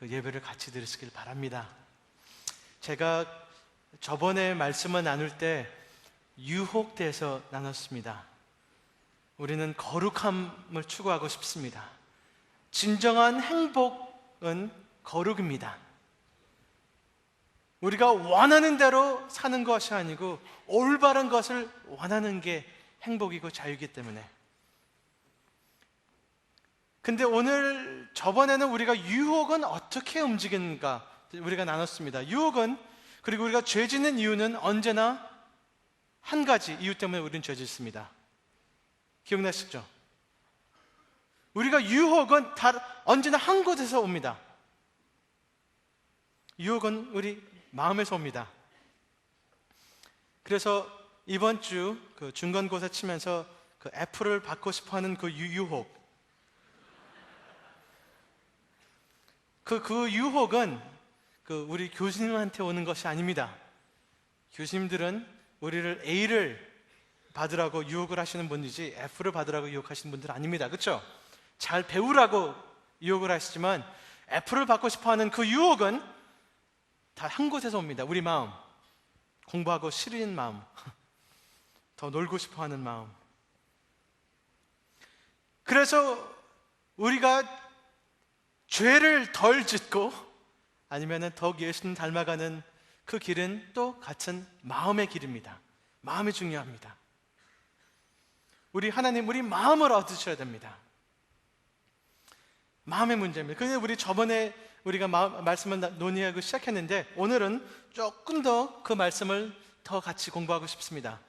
그 예배를 같이 드리시길 바랍니다. 제가 저번에 말씀을 나눌 때 유혹돼서 나눴습니다. 우리는 거룩함을 추구하고 싶습니다. 진정한 행복은 거룩입니다. 우리가 원하는 대로 사는 것이 아니고 올바른 것을 원하는 게 행복이고 자유이기 때문에. 근데 오늘 저번에는 우리가 유혹은 어떻게 움직이는가 우리가 나눴습니다. 유혹은, 그리고 우리가 죄 짓는 이유는 언제나 한 가지 이유 때문에 우리는 죄 짓습니다. 기억나시죠? 우리가 유혹은 언제나 한 곳에서 옵니다. 유혹은 우리 마음에서 옵니다. 그래서 이번 주 그 중간고사 치면서 그 F를 받고 싶어하는 그 유혹, 그 유혹은 우리 교수님한테 오는 것이 아닙니다. 교수님들은 우리를 A를 받으라고 유혹을 하시는 분이지 F를 받으라고 유혹하시는 분들은 아닙니다. 그렇죠? 잘 배우라고 유혹을 하시지만 F를 받고 싶어하는 그 유혹은 다 한 곳에서 옵니다. 우리 마음, 공부하고 싫은 마음, 더 놀고 싶어하는 마음. 그래서 우리가 죄를 덜 짓고 아니면 더욱 예수님 닮아가는 그 길은 또 같은 마음의 길입니다. 마음이 중요합니다. 우리 하나님, 우리 마음을 얻으셔야 됩니다. 마음의 문제입니다. 그래서 우리 저번에 우리가 말씀을 논의하고 시작했는데 오늘은 조금 더 그 말씀을 더 같이 공부하고 싶습니다.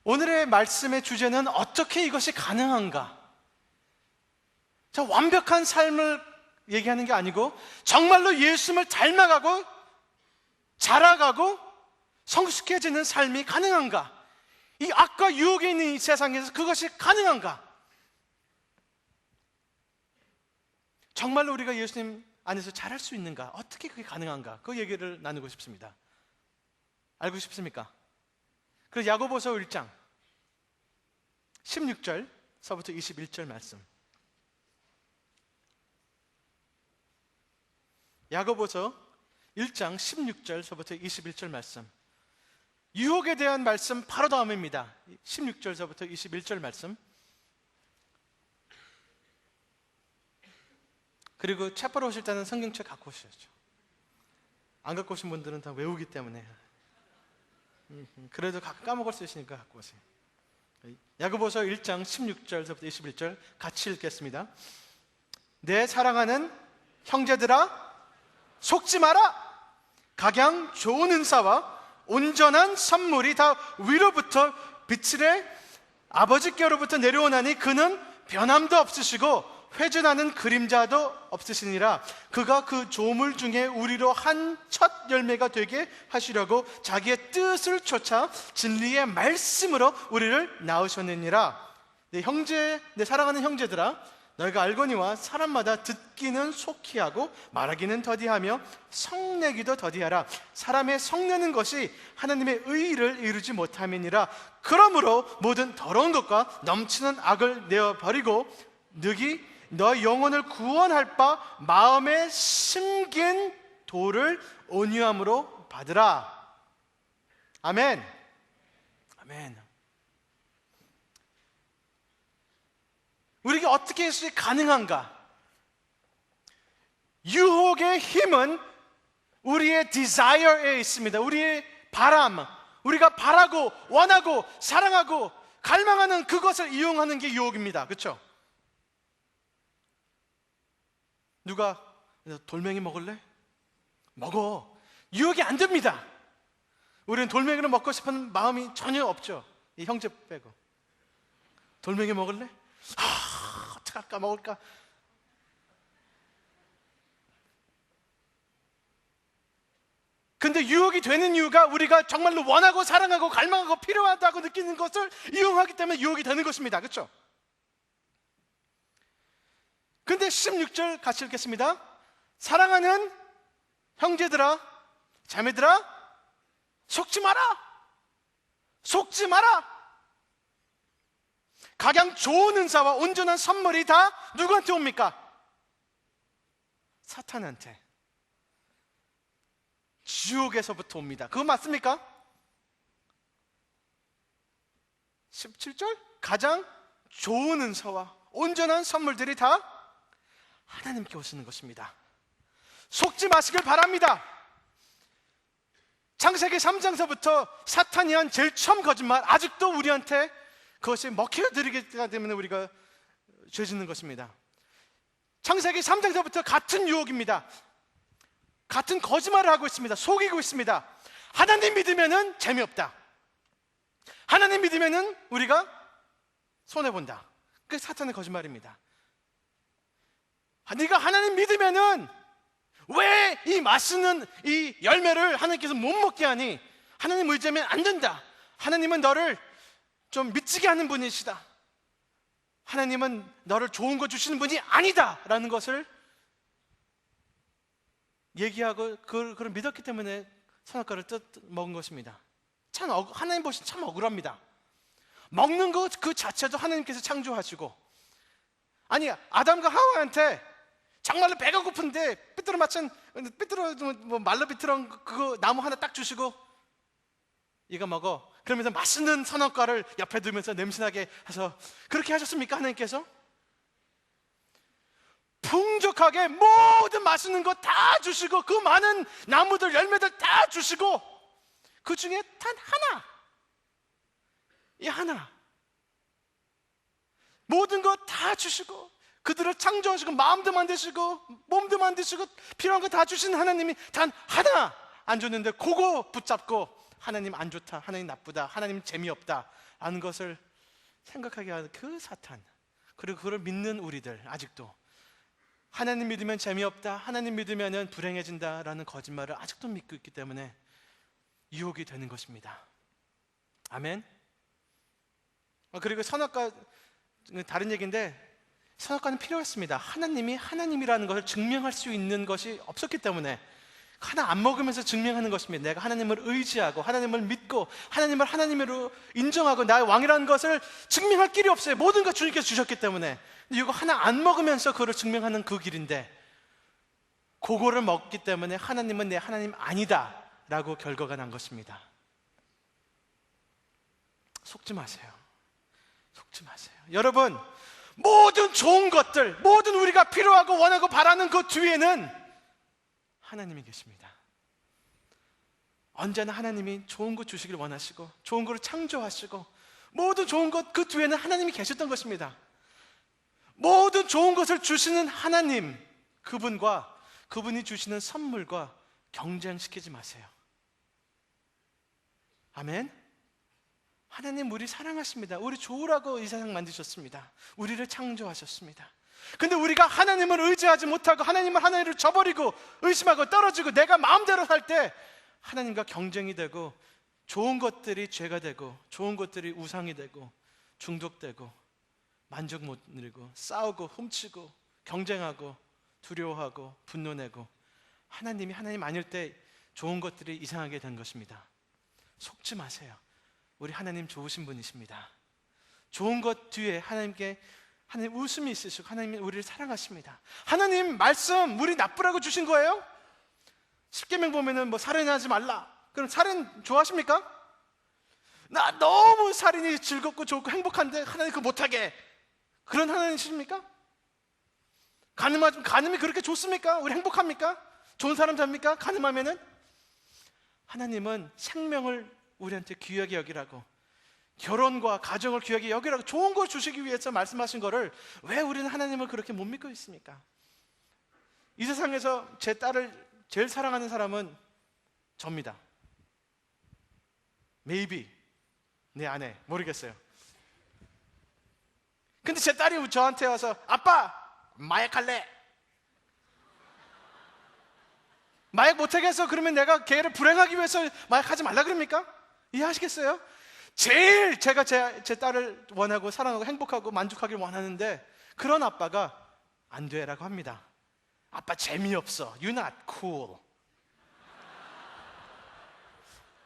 오늘의 말씀의 주제는 어떻게 이것이 가능한가? 자, 완벽한 삶을 얘기하는 게 아니고 정말로 예수님을 닮아가고 자라가고 성숙해지는 삶이 가능한가? 이 악과 유혹에 있는 이 세상에서 그것이 가능한가? 정말로 우리가 예수님 안에서 잘할 수 있는가? 어떻게 그게 가능한가? 그 얘기를 나누고 싶습니다. 알고 싶습니까? 그래서 야고보서 1장 16절서부터 21절 말씀. 야고보서 1장 16절서부터 21절 말씀. 유혹에 대한 말씀 바로 다음입니다. 16절서부터 21절 말씀. 그리고 책 보러 오실 때는 성경책 갖고 오셔야죠. 안 갖고 오신 분들은 다 외우기 때문에. 그래도 까먹을 수 있으니까 갖고 오세요. 야고보서 1장 16절서부터 21절 같이 읽겠습니다. 내 사랑하는 형제들아, 속지 마라. 각양 좋은 은사와 온전한 선물이 다 위로부터 빛의 아버지께로부터 내려오나니 그는 변함도 없으시고 회전하는 그림자도 없으시니라. 그가 그 조물 중에 우리로 한 첫 열매가 되게 하시려고 자기의 뜻을 쫓아 진리의 말씀으로 우리를 낳으셨느니라. 내 사랑하는 형제들아, 너희가 알거니와 사람마다 듣기는 속히 하고 말하기는 더디하며 성내기도 더디하라. 사람의 성내는 것이 하나님의 의를 이루지 못함이니라. 그러므로 모든 더러운 것과 넘치는 악을 내어버리고 너 영혼을 구원할 바 마음에 심긴 도를 온유함으로 받으라. 아멘. 아멘. 우리가 어떻게 해서 가능한가? 유혹의 힘은 우리의 desire에 있습니다. 우리의 바람, 우리가 바라고 원하고 사랑하고 갈망하는 그것을 이용하는 게 유혹입니다. 그렇죠? 누가 돌멩이 먹을래? 먹어. 유혹이 안 됩니다. 우리는 돌멩이를 먹고 싶은 마음이 전혀 없죠. 이 형제 빼고. 돌멩이 먹을래? 어떡할까 먹을까? 근데 유혹이 되는 이유가 우리가 정말로 원하고 사랑하고 갈망하고 필요하다고 느끼는 것을 이용하기 때문에 유혹이 되는 것입니다. 그렇죠? 근데 16절 같이 읽겠습니다. 사랑하는 형제들아, 자매들아, 속지 마라. 속지 마라. 각양 좋은 은사와 온전한 선물이 다 누구한테 옵니까? 사탄한테 지옥에서부터 옵니다. 그거 맞습니까? 17절 가장 좋은 은사와 온전한 선물들이 다 하나님께 오시는 것입니다. 속지 마시길 바랍니다. 창세기 3장서부터 사탄이 한 제일 처음 거짓말, 아직도 우리한테 그것이 먹혀들이게 되면 우리가 죄 짓는 것입니다. 창세기 3장서부터 같은 유혹입니다. 같은 거짓말을 하고 있습니다. 속이고 있습니다. 하나님 믿으면은 재미없다. 하나님 믿으면은 우리가 손해본다. 그게 사탄의 거짓말입니다. 네가 하나님 믿으면은 왜 이 맛있는 이 열매를 하나님께서 못 먹게 하니? 하나님 의지하면 안 된다. 하나님은 너를 좀 미치게 하는 분이시다. 하나님은 너를 좋은 거 주시는 분이 아니다 라는 것을 얘기하고 그걸 믿었기 때문에 선악과를 먹은 것입니다. 참 하나님 보시면 참 억울합니다. 먹는 것 그 자체도 하나님께서 창조하시고, 아니 아담과 하와한테 정말로 배가 고픈데 삐뚤어 뭐 말로 삐뚤어 그거 나무 하나 딱 주시고 이거 먹어. 그러면서 맛있는 선악과를 옆에 두면서 냄새나게 해서 그렇게 하셨습니까? 하나님께서 풍족하게 모든 맛있는 거 다 주시고 그 많은 나무들 열매들 다 주시고 그 중에 단 하나, 이 하나 모든 거 다 주시고 그들을 창조하시고 마음도 만드시고 몸도 만드시고 필요한 거 다 주시는 하나님이 단 하나 안 줬는데 그거 붙잡고 하나님 안 좋다, 하나님 나쁘다, 하나님 재미없다 라는 것을 생각하게 하는 그 사탄, 그리고 그걸 믿는 우리들, 아직도 하나님 믿으면 재미없다, 하나님 믿으면 불행해진다 라는 거짓말을 아직도 믿고 있기 때문에 유혹이 되는 것입니다. 아멘. 그리고 선악과, 다른 얘기인데 선악과는 필요했습니다. 하나님이 하나님이라는 것을 증명할 수 있는 것이 없었기 때문에 하나 안 먹으면서 증명하는 것입니다. 내가 하나님을 의지하고 하나님을 믿고 하나님을 하나님으로 인정하고 나의 왕이라는 것을 증명할 길이 없어요. 모든 것 주님께서 주셨기 때문에. 근데 이거 하나 안 먹으면서 그걸 증명하는 그 길인데, 그거를 먹기 때문에 하나님은 내 하나님 아니다 라고 결과가 난 것입니다. 속지 마세요. 속지 마세요. 여러분, 모든 좋은 것들, 모든 우리가 필요하고 원하고 바라는 그 뒤에는 하나님이 계십니다. 언제나 하나님이 좋은 것 주시길 원하시고 좋은 것을 창조하시고 모든 좋은 것 그 뒤에는 하나님이 계셨던 것입니다. 모든 좋은 것을 주시는 하나님, 그분과 그분이 주시는 선물과 경쟁시키지 마세요. 아멘. 하나님 우리 사랑하십니다. 우리 좋으라고 이 세상 만드셨습니다. 우리를 창조하셨습니다. 근데 우리가 하나님을 의지하지 못하고 하나님을 저버리고 의심하고 떨어지고 내가 마음대로 살 때 하나님과 경쟁이 되고 좋은 것들이 죄가 되고 좋은 것들이 우상이 되고 중독되고 만족 못 누리고 싸우고 훔치고 경쟁하고 두려워하고 분노내고 하나님이 하나님 아닐 때 좋은 것들이 이상하게 된 것입니다. 속지 마세요. 우리 하나님 좋으신 분이십니다. 좋은 것 뒤에 하나님 웃음이 있으시고 하나님이 우리를 사랑하십니다. 하나님 말씀 우리 나쁘라고 주신 거예요? 십계명 보면은 뭐 살인하지 말라. 그럼 살인 좋아하십니까? 나 너무 살인이 즐겁고 좋고 행복한데 하나님 그거 못하게, 그런 하나님이십니까? 가늠이 그렇게 좋습니까? 우리 행복합니까? 좋은 사람 됩니까? 가늠하면은? 하나님은 생명을 우리한테 귀하게 여기라고, 결혼과 가정을 귀하게 여기라고 좋은 걸 주시기 위해서 말씀하신 거를 왜 우리는 하나님을 그렇게 못 믿고 있습니까? 이 세상에서 제 딸을 제일 사랑하는 사람은 접니다. Maybe 내 아내, 모르겠어요. 근데 제 딸이 저한테 와서 아빠 마약할래? 마약 못하게 해서 그러면 내가 걔를 불행하기 위해서 마약하지 말라 그럽니까? 이해하시겠어요? 제일 제가 제 딸을 원하고 사랑하고 행복하고 만족하길 원하는데 그런 아빠가 안 돼라고 합니다. 아빠 재미없어. You're not cool.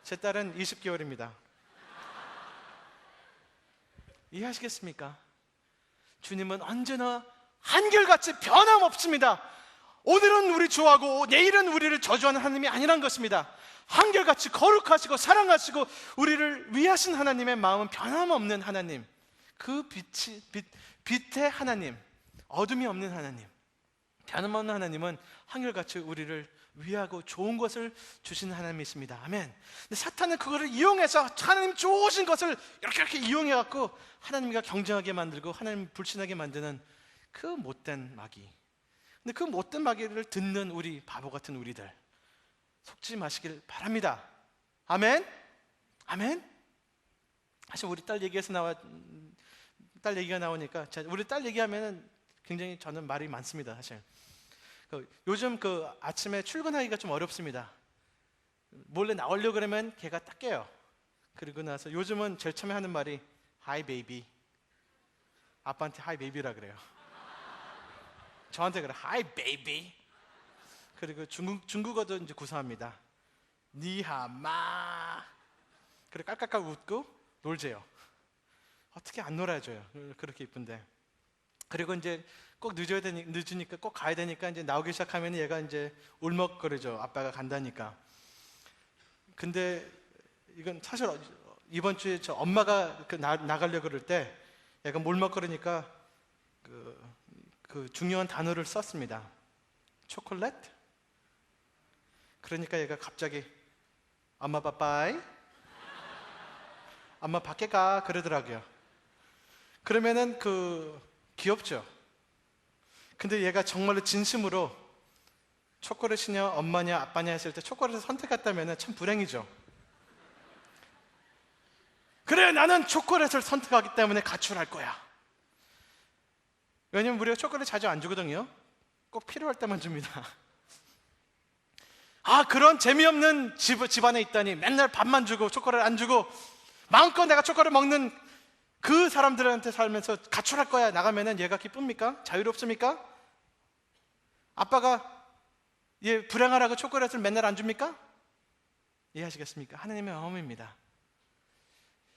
제 딸은 20개월입니다. 이해하시겠습니까? 주님은 언제나 한결같이 변함없습니다. 오늘은 우리 좋아하고 내일은 우리를 저주하는 하나님이 아니란 것입니다. 한결같이 거룩하시고 사랑하시고 우리를 위하신 하나님의 마음은 변함없는 하나님, 그 빛의 하나님, 어둠이 없는 하나님, 변함없는 하나님은 한결같이 우리를 위하고 좋은 것을 주시는 하나님이십니다. 아멘. 근데 사탄은 그거를 이용해서 하나님 좋으신 것을 이렇게 이용해갖고 하나님과 경쟁하게 만들고 하나님 불신하게 만드는 그 못된 마귀. 근데 그 못된 마귀를 듣는 우리 바보 같은 우리들, 속지 마시길 바랍니다. 아멘. 아멘. 사실 우리 딸 얘기가 나오니까 우리 딸 얘기하면은 굉장히 저는 말이 많습니다. 사실 요즘 아침에 출근하기가 좀 어렵습니다. 몰래 나오려고 그러면 걔가 딱 깨요. 그리고 나서 요즘은 제일 처음에 하는 말이 Hi baby. 아빠한테 Hi baby라 그래요. 저한테 그래 Hi baby. 그리고 중국어도 이제 구사합니다. 니하마. 그리고 깔깔깔 웃고 놀재요. 어떻게 안 놀아줘요? 그렇게 이쁜데. 그리고 이제 꼭 늦으니까 꼭 가야 되니까 이제 나오기 시작하면 얘가 이제 울먹거리죠. 아빠가 간다니까. 근데 이건 사실 이번 주에 저 엄마가 나가려고 그럴 때 얘가 울먹거리니까 그 중요한 단어를 썼습니다. 초콜릿? 그러니까 얘가 갑자기 엄마 빠빠이, 엄마 밖에 가 그러더라고요. 그러면은 귀엽죠. 근데 얘가 정말로 진심으로 초콜릿이냐 엄마냐 아빠냐 했을 때 초콜릿을 선택했다면 참 불행이죠. 그래, 나는 초콜릿을 선택하기 때문에 가출할 거야. 왜냐면 우리가 초콜릿 자주 안 주거든요. 꼭 필요할 때만 줍니다. 그런 재미없는 집안에 있다니, 맨날 밥만 주고 초콜릿 안 주고 마음껏 내가 초콜릿 먹는 그 사람들한테 살면서 가출할 거야 나가면은 얘가 기쁩니까? 자유롭습니까? 아빠가 얘 불행하라고 초콜릿을 맨날 안 줍니까? 이해하시겠습니까? 하나님의 마음입니다.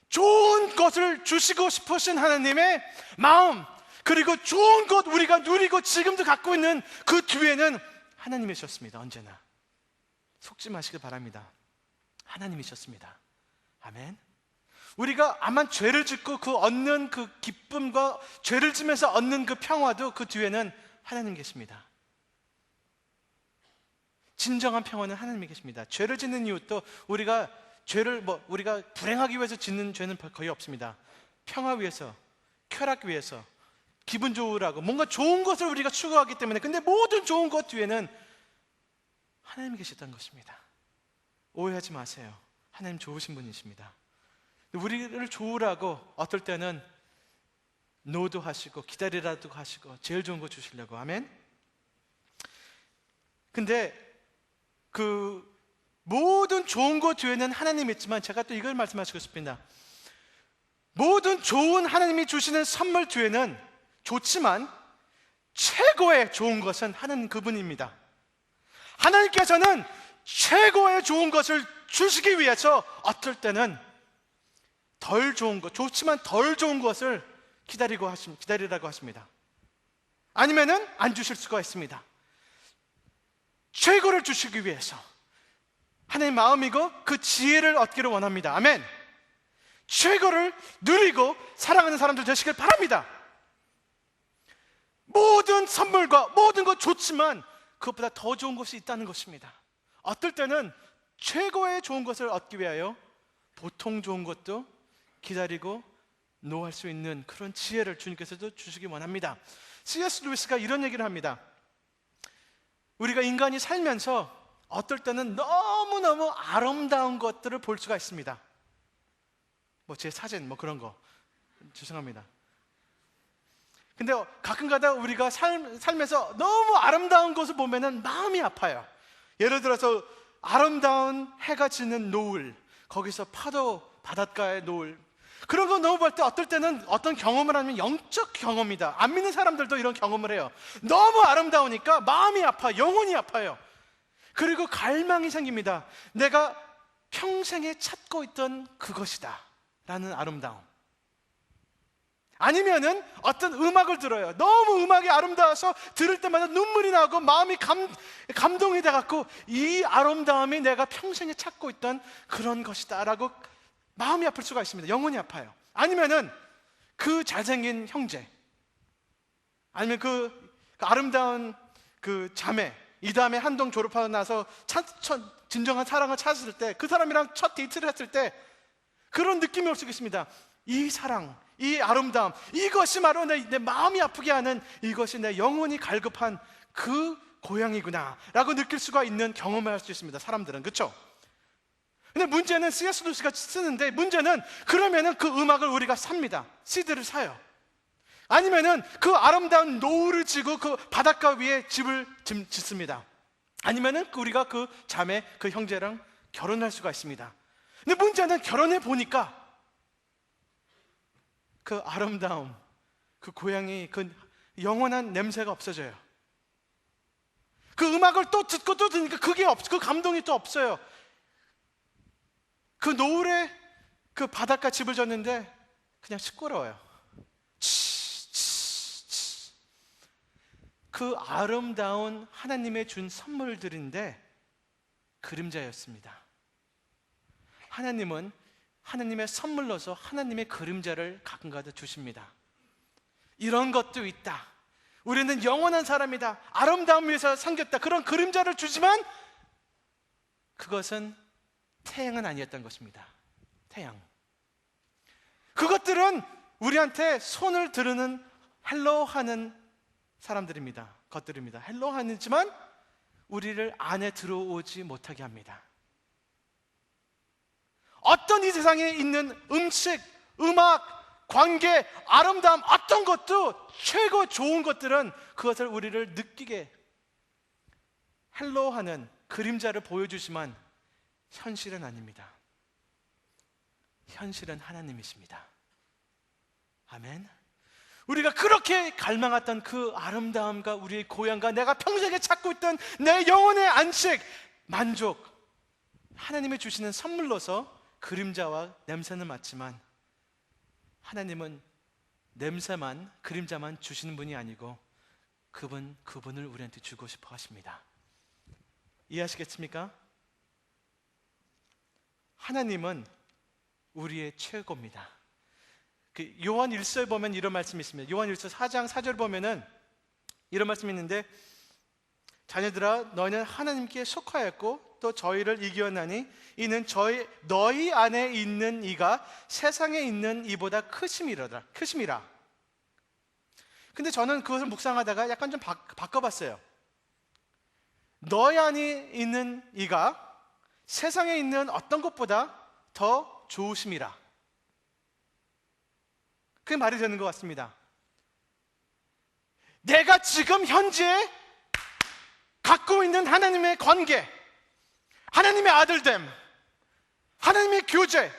좋은 것을 주시고 싶으신 하나님의 마음, 그리고 좋은 것 우리가 누리고 지금도 갖고 있는 그 뒤에는 하나님이셨습니다. 언제나 속지 마시길 바랍니다. 하나님이셨습니다. 아멘. 우리가 아마 죄를 짓고 얻는 그 기쁨과 죄를 지면서 얻는 그 평화도 그 뒤에는 하나님 계십니다. 진정한 평화는 하나님이 계십니다. 죄를 짓는 이유도 우리가 우리가 불행하기 위해서 짓는 죄는 거의 없습니다. 평화 위해서, 쾌락 위해서, 기분 좋으라고 뭔가 좋은 것을 우리가 추구하기 때문에. 근데 모든 좋은 것 뒤에는 하나님이 계셨다는 것입니다. 오해하지 마세요. 하나님 좋으신 분이십니다. 우리를 좋으라고 어떨 때는 노도 하시고 기다리라도 하시고 제일 좋은 거 주시려고. 아멘. 근데 모든 좋은 것 뒤에는 하나님이 있지만 제가 또 이걸 말씀하시고 싶습니다. 모든 좋은 하나님이 주시는 선물 뒤에는 좋지만 최고의 좋은 것은 하나님 그분입니다. 하나님께서는 최고의 좋은 것을 주시기 위해서 어떨 때는 덜 좋은 것, 좋지만 덜 좋은 것을 기다리라고 하십니다. 아니면은 안 주실 수가 있습니다. 최고를 주시기 위해서 하나님 마음이고 그 지혜를 얻기를 원합니다. 아멘. 최고를 누리고 사랑하는 사람들 되시길 바랍니다. 모든 선물과 모든 것 좋지만 그것보다 더 좋은 것이 있다는 것입니다. 어떨 때는 최고의 좋은 것을 얻기 위하여 보통 좋은 것도 기다리고 노할 수 있는 그런 지혜를 주님께서도 주시기 원합니다. C.S. 루이스가 이런 얘기를 합니다. 우리가 인간이 살면서 어떨 때는 너무너무 아름다운 것들을 볼 수가 있습니다. 제 사진 그런 거 죄송합니다. 근데 가끔가다 우리가 살면서 너무 아름다운 것을 보면은 마음이 아파요. 예를 들어서 아름다운 해가 지는 노을, 거기서 파도 바닷가의 노을, 그런 거 너무 볼 때 어떨 때는 어떤 경험을 하면 영적 경험이다. 안 믿는 사람들도 이런 경험을 해요. 너무 아름다우니까 마음이 아파, 영혼이 아파요. 그리고 갈망이 생깁니다. 내가 평생에 찾고 있던 그것이다 라는 아름다움. 아니면은 어떤 음악을 들어요. 너무 음악이 아름다워서 들을 때마다 눈물이 나고 마음이 감동이 돼갖고 이 아름다움이 내가 평생에 찾고 있던 그런 것이다 라고 마음이 아플 수가 있습니다. 영혼이 아파요. 아니면은 그 잘생긴 형제, 아니면 그 아름다운 그 자매, 이 다음에 한동 졸업하고 나서 진정한 사랑을 찾았을 때, 그 사람이랑 첫 데이트를 했을 때 그런 느낌이 올 수 있습니다. 이 사랑, 이 아름다움, 이것이 바로 내 마음이 아프게 하는, 이것이 내 영혼이 갈급한 그 고향이구나 라고 느낄 수가 있는 경험을 할 수 있습니다. 사람들은. 그렇죠? 근데 문제는 C.S. 루이스가 쓰는데, 문제는 그러면은 그 음악을 우리가 삽니다. CD를 사요. 아니면은 그 아름다운 노을을 지고 그 바닷가 위에 집을 짓습니다. 아니면은 우리가 그 자매, 그 형제랑 결혼할 수가 있습니다. 근데 문제는 결혼해 보니까 그 아름다움, 그 고향이, 그 영원한 냄새가 없어져요. 그 음악을 또 듣고 또 듣으니까 그 감동이 또 없어요. 그 노을에 그 바닷가 집을 졌는데 그냥 시끄러워요. 그 아름다운 하나님의 준 선물들인데 그림자였습니다. 하나님은 하나님의 선물로서 하나님의 그림자를 가끔가다 주십니다. 이런 것도 있다. 우리는 영원한 사람이다. 아름다움 위해서 생겼다. 그런 그림자를 주지만 그것은 태양은 아니었던 것입니다. 태양. 그것들은 우리한테 손을 드르는 헬로하는 사람들입니다. 것들입니다. 헬로하지만 우리를 안에 들어오지 못하게 합니다. 어떤 이 세상에 있는 음식, 음악, 관계, 아름다움, 어떤 것도 최고 좋은 것들은 그것을 우리를 느끼게 헬로하는 그림자를 보여주지만 현실은 아닙니다. 현실은 하나님이십니다. 아멘. 우리가 그렇게 갈망했던 그 아름다움과 우리의 고향과 내가 평생에 찾고 있던 내 영혼의 안식, 만족, 하나님이 주시는 선물로서 그림자와 냄새는 맞지만 하나님은 냄새만, 그림자만 주시는 분이 아니고 그분을 우리한테 주고 싶어 하십니다. 이해하시겠습니까? 하나님은 우리의 최고입니다. 그 요한 1서에 보면 이런 말씀이 있습니다. 요한 1서 4장 4절 보면은 이런 말씀이 있는데, 자녀들아 너희는 하나님께 속하였고 또 저희를 이겨나니 이는 너희 안에 있는 이가 세상에 있는 이보다 크심이라. 근데 저는 그것을 묵상하다가 약간 좀 바꿔봤어요. 너희 안에 있는 이가 세상에 있는 어떤 것보다 더 좋으심이라. 그게 말이 되는 것 같습니다. 내가 지금 현재 갖고 있는 하나님의 관계, 하나님의 아들됨, 하나님의 교제,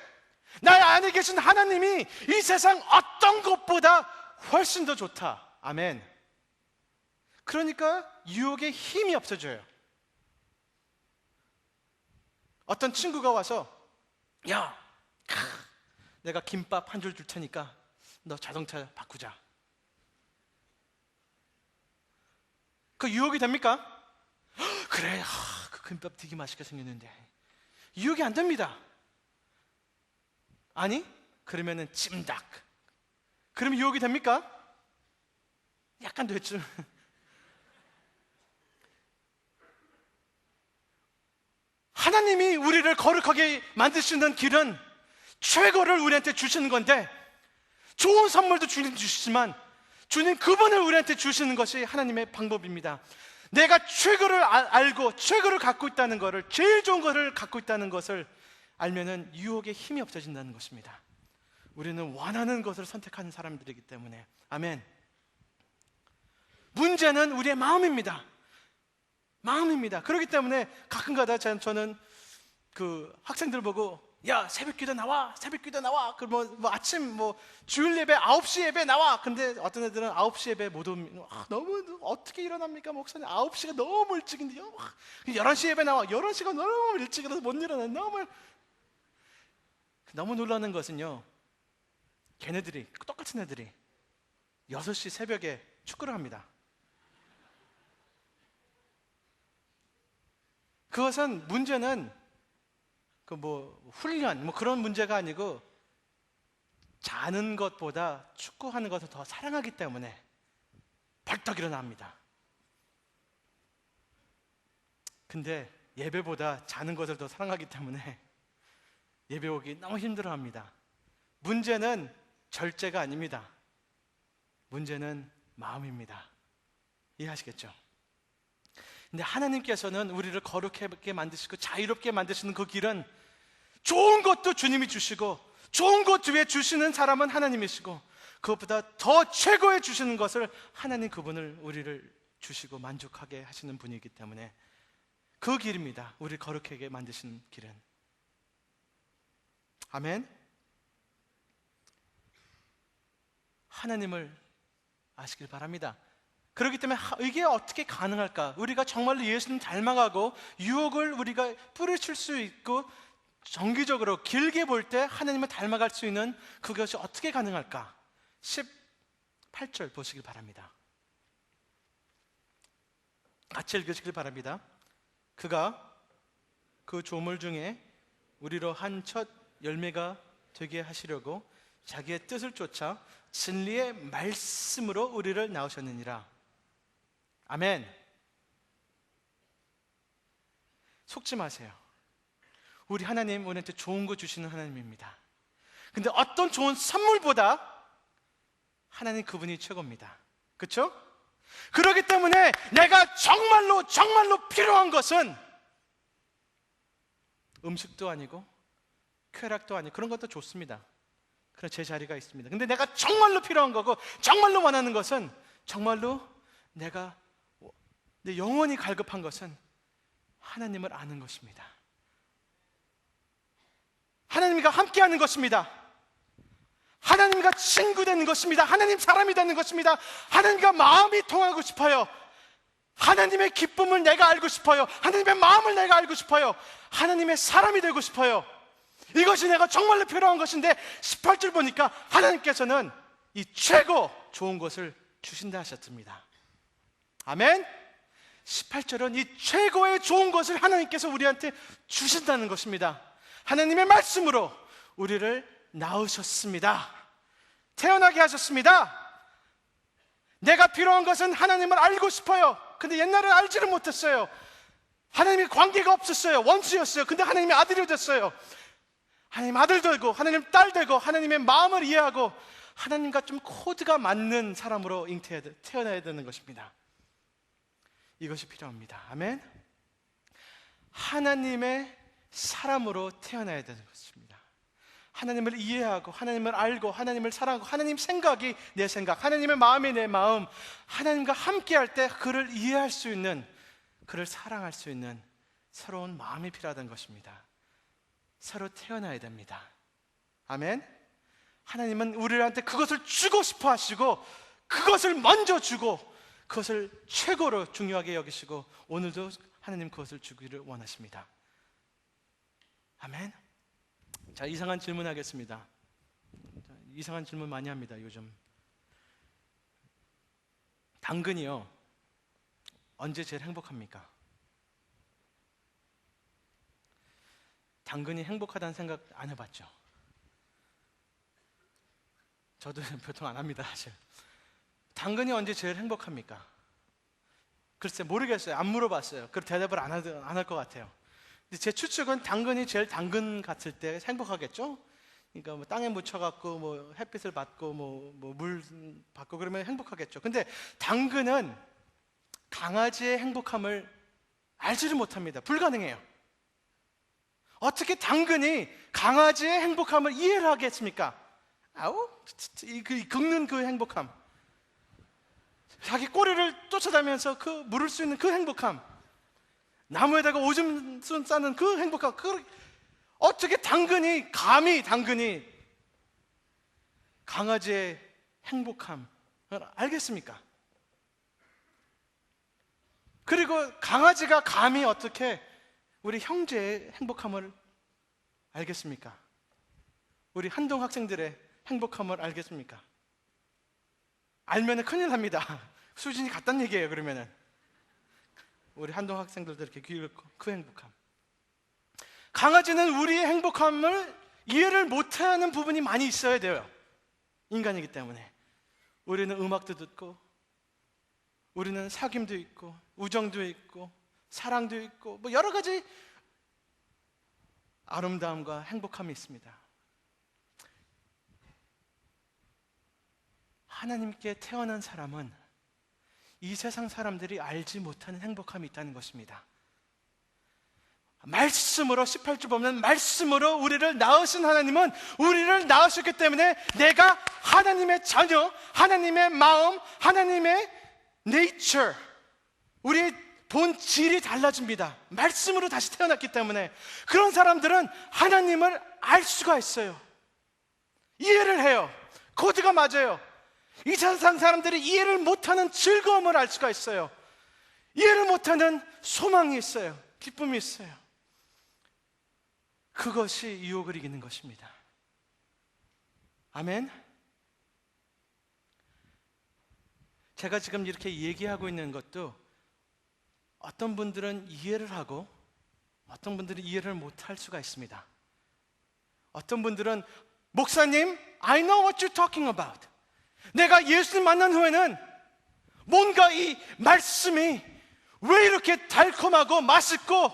나의 안에 계신 하나님이 이 세상 어떤 것보다 훨씬 더 좋다. 아멘. 그러니까 유혹의 힘이 없어져요. 어떤 친구가 와서 야, 내가 김밥 한 줄 줄 테니까 너 자동차 바꾸자. 그 유혹이 됩니까? 그래, 그 김밥 되게 맛있게 생겼는데. 유혹이 안 됩니다. 아니, 그러면은 찜닭. 그러면 유혹이 됩니까? 약간 됐죠. 하나님이 우리를 거룩하게 만드시는 길은 최고를 우리한테 주시는 건데, 좋은 선물도 주님 주시지만 주님 그분을 우리한테 주시는 것이 하나님의 방법입니다. 내가 최고를 알고 최고를 갖고 있다는 것을, 제일 좋은 것을 갖고 있다는 것을 알면은 유혹의 힘이 없어진다는 것입니다. 우리는 원하는 것을 선택하는 사람들이기 때문에. 아멘. 문제는 우리의 마음입니다. 마음입니다. 그렇기 때문에 가끔가다 저는 그 학생들 보고 야, 새벽기도 나와, 새벽기도 나와. 그러면 아침 주일 예배 9시 예배 나와. 근데 어떤 애들은 9시 예배 못 오면 너무 어떻게 일어납니까 목사님? 9시가 너무 일찍인데요. 11시 예배 나와. 11시가 너무 일찍이라서 못 일어나. 너무 놀라는 것은요, 걔네들이, 똑같은 애들이 6시 새벽에 축구를 합니다. 그것은 문제는 훈련 그런 문제가 아니고 자는 것보다 축구하는 것을 더 사랑하기 때문에 벌떡 일어납니다. 근데 예배보다 자는 것을 더 사랑하기 때문에 예배 오기 너무 힘들어합니다. 문제는 절제가 아닙니다. 문제는 마음입니다. 이해하시겠죠? 근데 하나님께서는 우리를 거룩하게 만드시고 자유롭게 만드시는 그 길은 좋은 것도 주님이 주시고 좋은 것 위에 주시는 사람은 하나님이시고 그것보다 더 최고의 주시는 것을 하나님 그분을 우리를 주시고 만족하게 하시는 분이기 때문에 그 길입니다. 우리를 거룩하게 만드시는 길은. 아멘. 하나님을 아시길 바랍니다. 그렇기 때문에 이게 어떻게 가능할까? 우리가 정말로 예수님 닮아가고 유혹을 우리가 뿌리칠 수 있고 정기적으로 길게 볼 때 하나님을 닮아갈 수 있는 그것이 어떻게 가능할까? 18절 보시길 바랍니다. 같이 읽으시길 바랍니다. 그가 그 조물 중에 우리로 한 첫 열매가 되게 하시려고 자기의 뜻을 쫓아 진리의 말씀으로 우리를 낳으셨느니라. 아멘. 속지 마세요. 우리 하나님 우리한테 좋은 거 주시는 하나님입니다. 근데 어떤 좋은 선물보다 하나님 그분이 최고입니다. 그렇죠? 그렇기 때문에 내가 정말로 필요한 것은 음식도 아니고 쾌락도 아니고 그런 것도 좋습니다. 그런 제 자리가 있습니다. 근데 내가 정말로 필요한 거고 정말로 원하는 것은 정말로 내가 내 영혼이 갈급한 것은 하나님을 아는 것입니다. 하나님과 함께하는 것입니다. 하나님과 친구 되는 것입니다. 하나님 사람이 되는 것입니다. 하나님과 마음이 통하고 싶어요. 하나님의 기쁨을 내가 알고 싶어요. 하나님의 마음을 내가 알고 싶어요. 하나님의 사람이 되고 싶어요. 이것이 내가 정말로 필요한 것인데 18절 보니까 하나님께서는 이 최고 좋은 것을 주신다 하셨습니다. 아멘. 18절은 이 최고의 좋은 것을 하나님께서 우리한테 주신다는 것입니다. 하나님의 말씀으로 우리를 낳으셨습니다. 태어나게 하셨습니다. 내가 필요한 것은 하나님을 알고 싶어요. 근데 옛날엔 알지를 못했어요. 하나님의 관계가 없었어요. 원수였어요. 근데 하나님의 아들이 됐어요. 하나님 아들 되고 하나님 딸 되고 하나님의 마음을 이해하고 하나님과 좀 코드가 맞는 사람으로 태어나야 되는 것입니다. 이것이 필요합니다. 아멘. 하나님의 사람으로 태어나야 되는 것입니다. 하나님을 이해하고 하나님을 알고 하나님을 사랑하고 하나님 생각이 내 생각, 하나님의 마음이 내 마음, 하나님과 함께할 때 그를 이해할 수 있는, 그를 사랑할 수 있는 새로운 마음이 필요하다는 것입니다. 새로 태어나야 됩니다. 아멘. 하나님은 우리한테 그것을 주고 싶어 하시고 그것을 먼저 주고 그것을 최고로 중요하게 여기시고 오늘도 하나님 그것을 주기를 원하십니다. 아멘. 자, 이상한 질문 하겠습니다. 이상한 질문 많이 합니다, 요즘. 당근이요, 언제 제일 행복합니까? 당근이 행복하다는 생각 안 해봤죠? 저도 보통 안 합니다, 사실. 당근이 언제 제일 행복합니까? 글쎄 모르겠어요. 안 물어봤어요. 그 대답을 안 할 것 같아요. 근데 제 추측은 당근이 제일 당근 같을 때 행복하겠죠? 그러니까 뭐 땅에 묻혀갖고 뭐 햇빛을 받고 뭐 물 받고 그러면 행복하겠죠. 근데 당근은 강아지의 행복함을 알지를 못합니다. 불가능해요. 어떻게 당근이 강아지의 행복함을 이해를 하겠습니까? 아우, 긁는 그 행복함, 자기 꼬리를 쫓아다니면서 그 물을 수 있는 그 행복함, 나무에다가 오줌 싸는 그 행복함, 어떻게 당근이 감히 강아지의 행복함을 알겠습니까? 그리고 강아지가 감히 어떻게 우리 형제의 행복함을 알겠습니까? 우리 한동 학생들의 행복함을 알겠습니까? 알면은 큰일 납니다. 수준이 같다는 얘기예요. 그러면은 우리 한동 학생들도 이렇게 그 행복함. 강아지는 우리의 행복함을 이해를 못하는 부분이 많이 있어야 돼요. 인간이기 때문에. 우리는 음악도 듣고, 우리는 사귐도 있고, 우정도 있고, 사랑도 있고, 뭐 여러 가지 아름다움과 행복함이 있습니다. 하나님께 태어난 사람은 이 세상 사람들이 알지 못하는 행복함이 있다는 것입니다. 말씀으로, 18절 보면 말씀으로 우리를 낳으신 하나님은 우리를 낳으셨기 때문에 내가 하나님의 자녀, 하나님의 마음, 하나님의 네이처, 우리의 본질이 달라집니다. 말씀으로 다시 태어났기 때문에. 그런 사람들은 하나님을 알 수가 있어요. 이해를 해요. 코드가 맞아요. 이 세상 사람들이 이해를 못하는 즐거움을 알 수가 있어요. 이해를 못하는 소망이 있어요. 기쁨이 있어요. 그것이 유혹을 이기는 것입니다. 아멘. 제가 지금 이렇게 얘기하고 있는 것도 어떤 분들은 이해를 하고 어떤 분들은 이해를 못할 수가 있습니다. 어떤 분들은 목사님, I know what you're talking about. 내가 예수님 만난 후에는 뭔가 이 말씀이 왜 이렇게 달콤하고 맛있고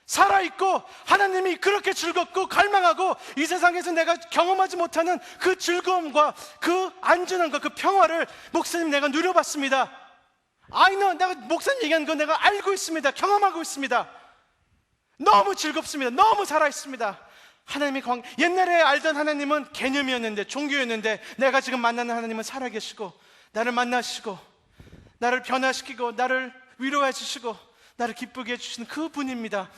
살아있고 하나님이 그렇게 즐겁고 갈망하고 이 세상에서 내가 경험하지 못하는 그 즐거움과 그 안전함과 그 평화를 목사님 내가 누려봤습니다. I know, 내가 목사님 얘기하는 거 내가 알고 있습니다. 경험하고 있습니다. 너무 즐겁습니다. 너무 살아있습니다. 하나님이 옛날에 알던 하나님은 개념이었는데, 종교였는데, 내가 지금 만나는 하나님은 살아계시고 나를 만나시고 나를 변화시키고 나를 위로해 주시고 나를 기쁘게 해주시는 그 분입니다.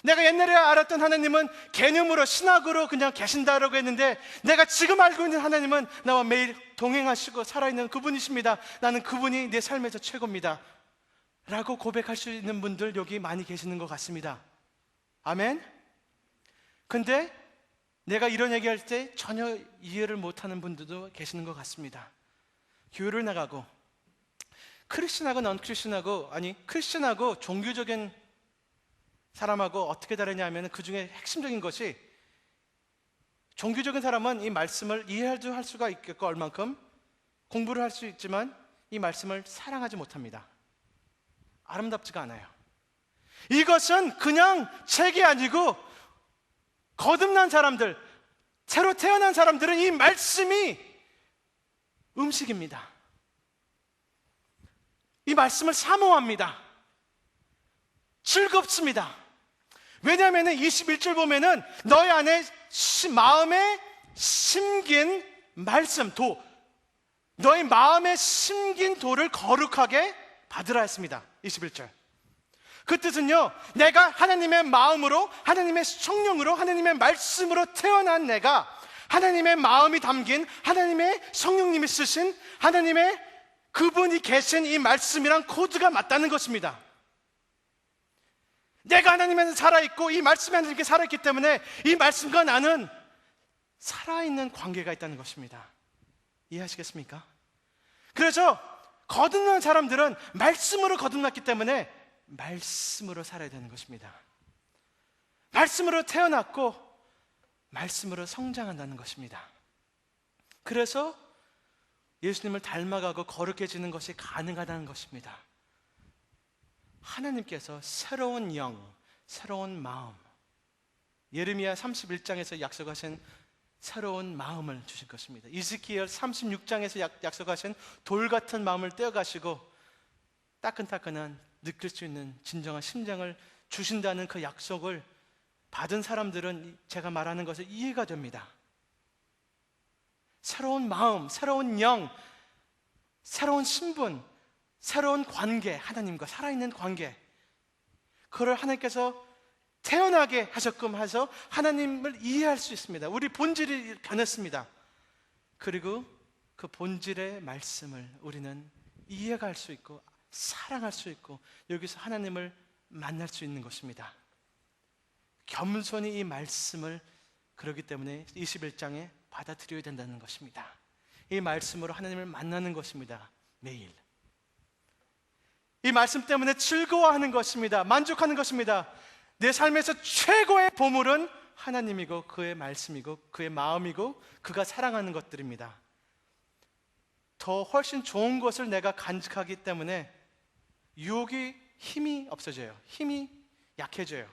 내가 옛날에 알았던 하나님은 개념으로, 신학으로 그냥 계신다라고 했는데, 내가 지금 알고 있는 하나님은 나와 매일 동행하시고 살아있는 그분이십니다. 나는 그분이 내 삶에서 최고입니다 라고 고백할 수 있는 분들 여기 많이 계시는 것 같습니다. 아멘. 근데 내가 이런 얘기할 때 전혀 이해를 못하는 분들도 계시는 것 같습니다. 교회를 나가고 크리스천하고 넌크리스천하고, 아니 크리스천하고 종교적인 사람하고 어떻게 다르냐 하면 그 중에 핵심적인 것이, 종교적인 사람은 이 말씀을 이해할 수가 있겠고 얼만큼 공부를 할 수 있지만 이 말씀을 사랑하지 못합니다. 아름답지가 않아요. 이것은 그냥 책이 아니고 거듭난 사람들, 새로 태어난 사람들은 이 말씀이 음식입니다. 이 말씀을 사모합니다. 즐겁습니다. 왜냐하면 21절 보면은 너희 안에 마음에 심긴 말씀, 도, 너희 마음에 심긴 도를 거룩하게 받으라 했습니다. 21절. 그 뜻은요, 내가 하나님의 마음으로, 하나님의 성령으로, 하나님의 말씀으로 태어난 내가 하나님의 마음이 담긴, 하나님의 성령님이 쓰신, 하나님의 그분이 계신 이 말씀이랑 코드가 맞다는 것입니다. 내가 하나님에서 살아있고 이 말씀이 하나님께 살아있기 때문에 이 말씀과 나는 살아있는 관계가 있다는 것입니다. 이해하시겠습니까? 그래서 거듭난 사람들은 말씀으로 거듭났기 때문에 말씀으로 살아야 되는 것입니다. 말씀으로 태어났고 말씀으로 성장한다는 것입니다. 그래서 예수님을 닮아가고 거룩해지는 것이 가능하다는 것입니다. 하나님께서 새로운 영, 새로운 마음, 예레미야 31장에서 약속하신 새로운 마음을 주실 것입니다. 이스키엘 36장에서 약속하신 돌 같은 마음을 떼어가시고 따끈따끈한 느낄 수 있는 진정한 심장을 주신다는 그 약속을 받은 사람들은 제가 말하는 것을 이해가 됩니다. 새로운 마음, 새로운 영, 새로운 신분, 새로운 관계, 하나님과 살아있는 관계, 그걸 하나님께서 태어나게 하셨금 해서 하나님을 이해할 수 있습니다. 우리 본질이 변했습니다. 그리고 그 본질의 말씀을 우리는 이해가 할 수 있고 사랑할 수 있고 여기서 하나님을 만날 수 있는 것입니다. 겸손히 이 말씀을 그렇기 때문에 21장에 받아들여야 된다는 것입니다. 이 말씀으로 하나님을 만나는 것입니다. 매일. 이 말씀 때문에 즐거워하는 것입니다. 만족하는 것입니다. 내 삶에서 최고의 보물은 하나님이고 그의 말씀이고 그의 마음이고 그가 사랑하는 것들입니다. 더 훨씬 좋은 것을 내가 간직하기 때문에 유혹이 힘이 없어져요. 힘이 약해져요.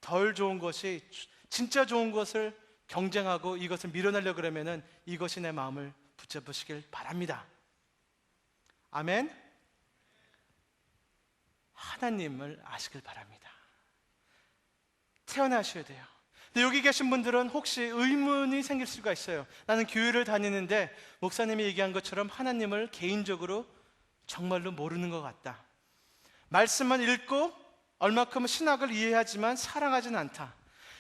덜 좋은 것이 진짜 좋은 것을 경쟁하고 이것을 밀어내려고 그러면은 이것이 내 마음을 붙잡으시길 바랍니다. 아멘. 하나님을 아시길 바랍니다. 태어나셔야 돼요. 근데 여기 계신 분들은 혹시 의문이 생길 수가 있어요. 나는 교회를 다니는데 목사님이 얘기한 것처럼 하나님을 개인적으로 정말로 모르는 것 같다. 말씀만 읽고 얼마큼 신학을 이해하지만 사랑하지는 않다.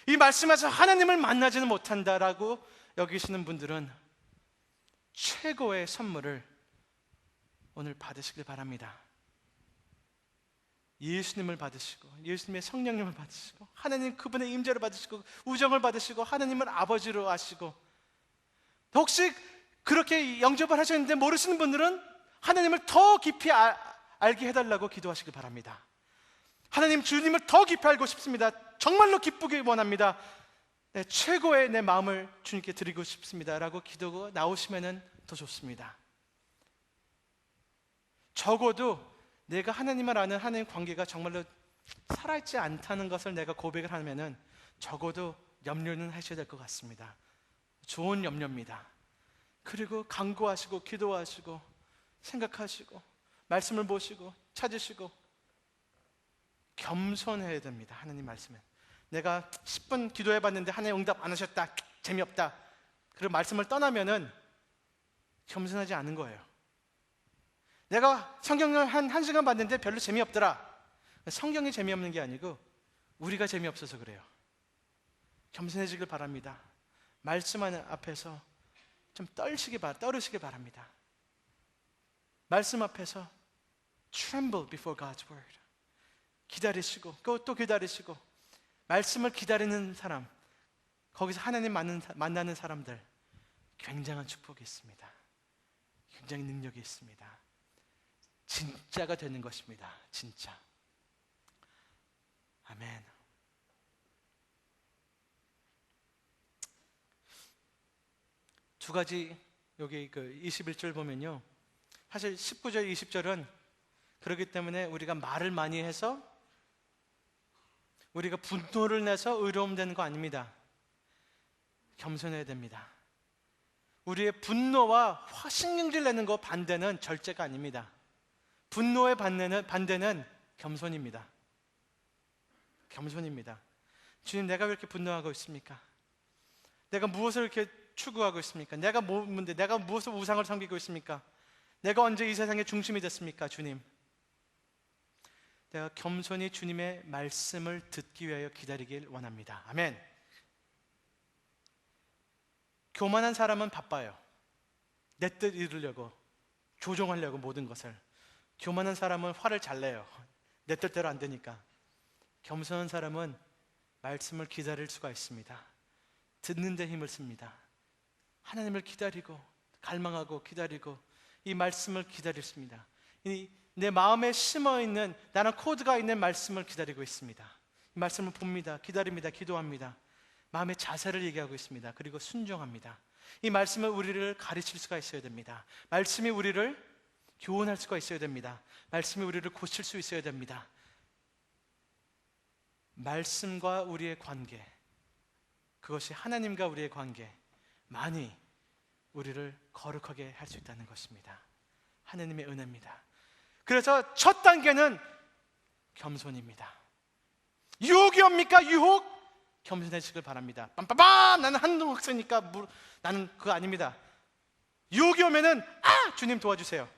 이 말씀에서 하나님을 만나지는 못한다라고 여기시는 분들은 최고의 선물을 오늘 받으시길 바랍니다. 예수님을 받으시고 예수님의 성령님을 받으시고 하나님 그분의 임재를 받으시고 우정을 받으시고 하나님을 아버지로 아시고, 혹시 그렇게 영접을 하셨는데 모르시는 분들은 하나님을 더 깊이 알게 해달라고 기도하시길 바랍니다. 하나님, 주님을 더 깊이 알고 싶습니다. 정말로 기쁘길 원합니다. 최고의 내 마음을 주님께 드리고 싶습니다 라고 기도가 나오시면 더 좋습니다. 적어도 내가 하나님을 아는 하나님 관계가 정말로 살아있지 않다는 것을 내가 고백을 하면은 적어도 염려는 하셔야 될 것 같습니다. 좋은 염려입니다. 그리고 간구하시고 기도하시고 생각하시고 말씀을 보시고 찾으시고 겸손해야 됩니다. 하나님 말씀에 내가 10분 기도해봤는데 하나님 응답 안 하셨다, 재미없다, 그리고 말씀을 떠나면은 겸손하지 않은 거예요. 내가 성경을 한 1시간 봤는데 별로 재미없더라. 성경이 재미없는 게 아니고 우리가 재미없어서 그래요. 겸손해지길 바랍니다. 말씀 앞에서 좀 떨으시길 바랍니다. 말씀 앞에서 tremble before God's word. 기다리시고 또 기다리시고, 말씀을 기다리는 사람, 거기서 하나님 만나는 사람들 굉장한 축복이 있습니다. 굉장히 능력이 있습니다. 진짜가 되는 것입니다. 진짜. 아멘. 두 가지 여기 그 21절 보면요, 사실 19절 20절은 그렇기 때문에 우리가 말을 많이 해서 우리가 분노를 내서 의로움 되는 거 아닙니다. 겸손해야 됩니다. 우리의 분노와 신경질 내는 거 반대는 절제가 아닙니다. 분노의 반대는 겸손입니다. 겸손입니다. 주님, 내가 왜 이렇게 분노하고 있습니까? 내가 무엇을 이렇게 추구하고 있습니까? 내가 무엇을 우상을 섬기고 있습니까? 내가 언제 이 세상의 중심이 됐습니까? 주님, 내가 겸손히 주님의 말씀을 듣기 위하여 기다리길 원합니다. 아멘. 교만한 사람은 바빠요. 내 뜻 이루려고, 조종하려고 모든 것을. 교만한 사람은 화를 잘 내요. 내 뜻대로 안 되니까. 겸손한 사람은 말씀을 기다릴 수가 있습니다. 듣는 데 힘을 씁니다. 하나님을 기다리고 갈망하고 기다리고 이 말씀을 기다렸습니다. 내 마음에 심어있는, 나는 코드가 있는 말씀을 기다리고 있습니다. 이 말씀을 봅니다. 기다립니다. 기도합니다. 마음의 자세를 얘기하고 있습니다. 그리고 순종합니다. 이 말씀은 우리를 가르칠 수가 있어야 됩니다. 말씀이 우리를 교훈할 수가 있어야 됩니다. 말씀이 우리를 고칠 수 있어야 됩니다. 말씀과 우리의 관계, 그것이 하나님과 우리의 관계, 많이 우리를 거룩하게 할 수 있다는 것입니다. 하나님의 은혜입니다. 그래서 첫 단계는 겸손입니다. 유혹이 옵니까? 유혹? 겸손해지길 바랍니다. 빰빰빰! 나는 한동 학생이니까 나는 그거 아닙니다. 유혹이 오면은 주님 도와주세요.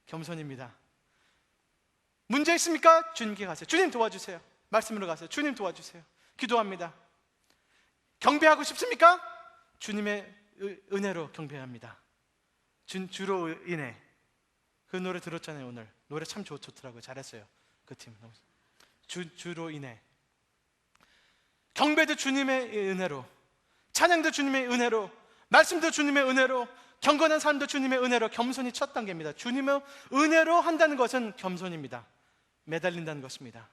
겸손입니다. 문제 있습니까? 주님께 가세요. 주님 도와주세요. 말씀으로 가세요. 주님 도와주세요. 기도합니다. 경배하고 싶습니까? 주님의 은혜로 경배합니다. 주로 인해. 그 노래 들었잖아요. 오늘 노래 참 좋더라고요. 잘했어요. 그 팀. 주로 인해. 경배도 주님의 은혜로, 찬양도 주님의 은혜로, 말씀도 주님의 은혜로, 경건한 삶도 주님의 은혜로, 겸손이 첫 단계입니다. 주님의 은혜로 한다는 것은 겸손입니다. 매달린다는 것입니다.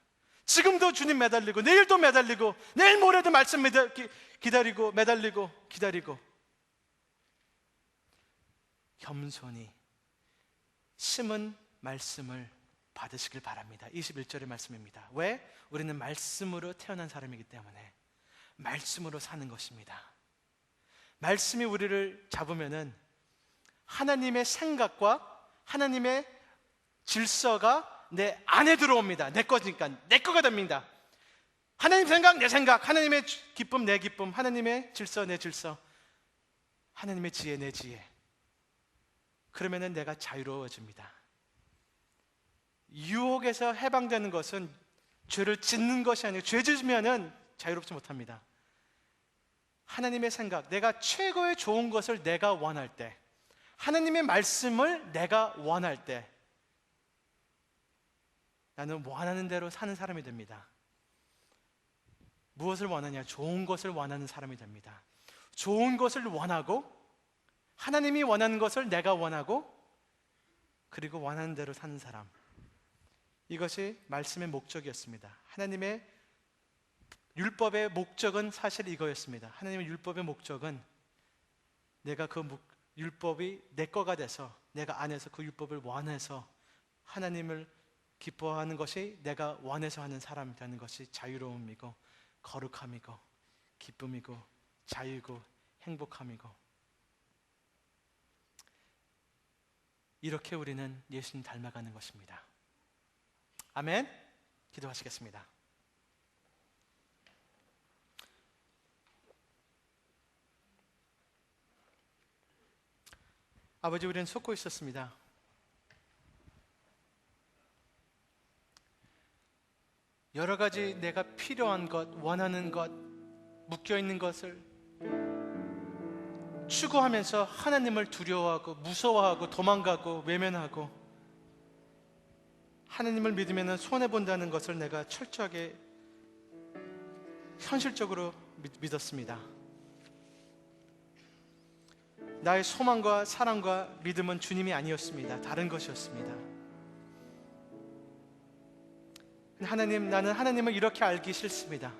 지금도 주님 매달리고, 내일도 매달리고, 내일 모레도 말씀 기다리고, 매달리고, 기다리고, 겸손히 심은 말씀을 받으시길 바랍니다. 21절의 말씀입니다. 왜? 우리는 말씀으로 태어난 사람이기 때문에 말씀으로 사는 것입니다. 말씀이 우리를 잡으면은 하나님의 생각과 하나님의 질서가 내 안에 들어옵니다. 내 거니까 내 거가 됩니다. 하나님 생각, 내 생각, 하나님의 기쁨, 내 기쁨, 하나님의 질서, 내 질서, 하나님의 지혜, 내 지혜. 그러면은 내가 자유로워집니다. 유혹에서 해방되는 것은 죄를 짓는 것이 아니고, 죄 짓으면은 자유롭지 못합니다. 하나님의 생각, 내가 최고의 좋은 것을 내가 원할 때, 하나님의 말씀을 내가 원할 때, 나는 원하는 대로 사는 사람이 됩니다. 무엇을 원하냐? 좋은 것을 원하는 사람이 됩니다. 좋은 것을 원하고, 하나님이 원하는 것을 내가 원하고, 그리고 원하는 대로 사는 사람. 이것이 말씀의 목적이었습니다. 하나님의 율법의 목적은 사실 이거였습니다. 하나님의 율법의 목적은 내가 그 율법이 내 거가 돼서, 내가 안에서 그 율법을 원해서 하나님을 기뻐하는 것이, 내가 원해서 하는 사람이 되는 것이 자유로움이고 거룩함이고 기쁨이고 자유고 행복함이고, 이렇게 우리는 예수님 닮아가는 것입니다. 아멘. 기도하시겠습니다. 아버지, 우리는 속고 있었습니다. 여러 가지 내가 필요한 것, 원하는 것, 묶여있는 것을 추구하면서 하나님을 두려워하고 무서워하고 도망가고 외면하고, 하나님을 믿으면 손해본다는 것을 내가 철저하게 현실적으로 믿었습니다. 나의 소망과 사랑과 믿음은 주님이 아니었습니다. 다른 것이었습니다. 하나님, 나는 하나님을 이렇게 알기 싫습니다.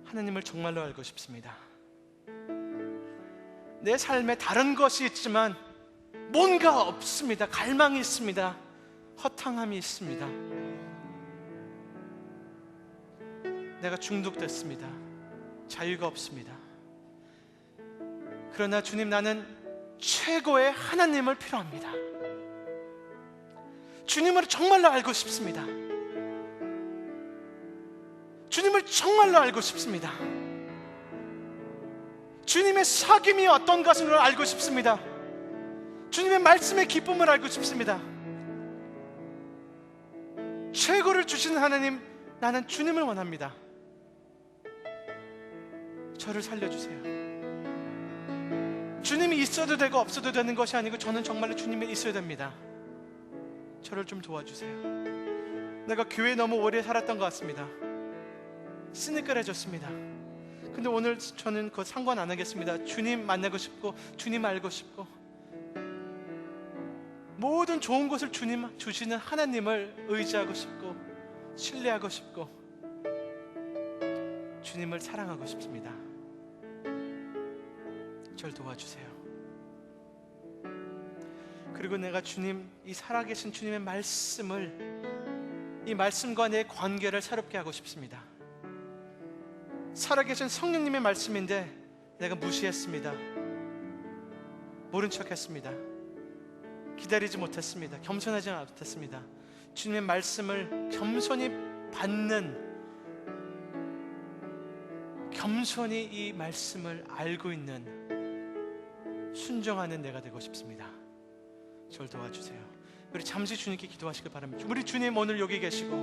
하나님을 정말로 알고 싶습니다. 내 삶에 다른 것이 있지만 뭔가 없습니다. 갈망이 있습니다. 허탕함이 있습니다. 내가 중독됐습니다. 자유가 없습니다. 그러나 주님, 나는 최고의 하나님을 필요합니다. 주님을 정말로 알고 싶습니다. 주님을 정말로 알고 싶습니다. 주님의 사귐이 어떤 것을 알고 싶습니다. 주님의 말씀의 기쁨을 알고 싶습니다. 최고를 주시는 하나님, 나는 주님을 원합니다. 저를 살려주세요. 주님이 있어도 되고 없어도 되는 것이 아니고, 저는 정말로 주님이 있어야 됩니다. 저를 좀 도와주세요. 내가 교회에 너무 오래 살았던 것 같습니다. 시니컬해졌습니다. 근데 오늘 저는 그거 상관 안 하겠습니다. 주님 만나고 싶고, 주님 알고 싶고, 모든 좋은 것을 주님 주시는 하나님을 의지하고 싶고, 신뢰하고 싶고, 주님을 사랑하고 싶습니다. 저를 도와주세요. 그리고 내가 주님, 이 살아계신 주님의 말씀을, 이 말씀과 내 관계를 새롭게 하고 싶습니다. 살아계신 성령님의 말씀인데 내가 무시했습니다. 모른 척했습니다. 기다리지 못했습니다. 겸손하지 못했습니다. 주님의 말씀을 겸손히 받는, 겸손히 이 말씀을 알고 있는, 순종하는 내가 되고 싶습니다. 저를 도와주세요. 우리 잠시 주님께 기도하시길 바랍니다. 우리 주님 오늘 여기 계시고,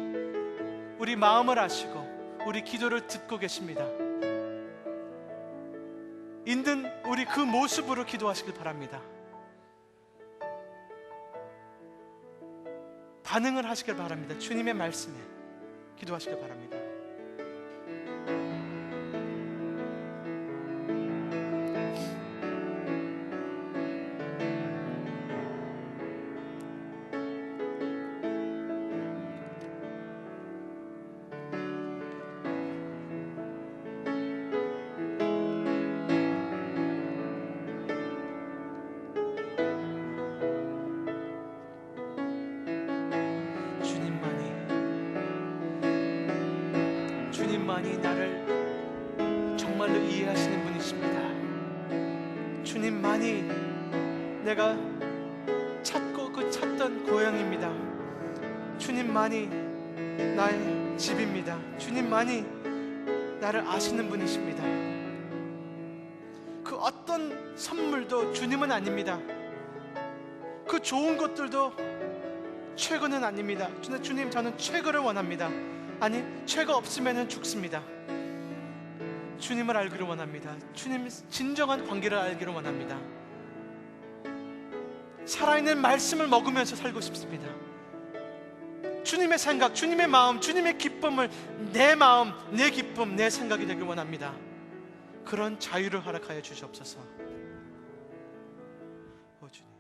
우리 마음을 아시고, 우리 기도를 듣고 계십니다. 있는 우리 그 모습으로 기도하시길 바랍니다. 반응을 하시길 바랍니다. 주님의 말씀에 기도하시길 바랍니다. 주님만이 나를 정말로 이해하시는 분이십니다. 주님만이 내가 찾고 찾던 고향입니다. 주님만이 나의 집입니다. 주님만이 나를 아시는 분이십니다. 그 어떤 선물도 주님은 아닙니다. 그 좋은 것들도 최고는 아닙니다. 주님, 저는 최고를 원합니다. 아니, 최고 없으면 죽습니다. 주님을 알기를 원합니다. 주님 진정한 관계를 알기를 원합니다. 살아있는 말씀을 먹으면서 살고 싶습니다. 주님의 생각, 주님의 마음, 주님의 기쁨을 내 마음, 내 기쁨, 내 생각이 되길 원합니다. 그런 자유를 허락하여 주시옵소서. 주님.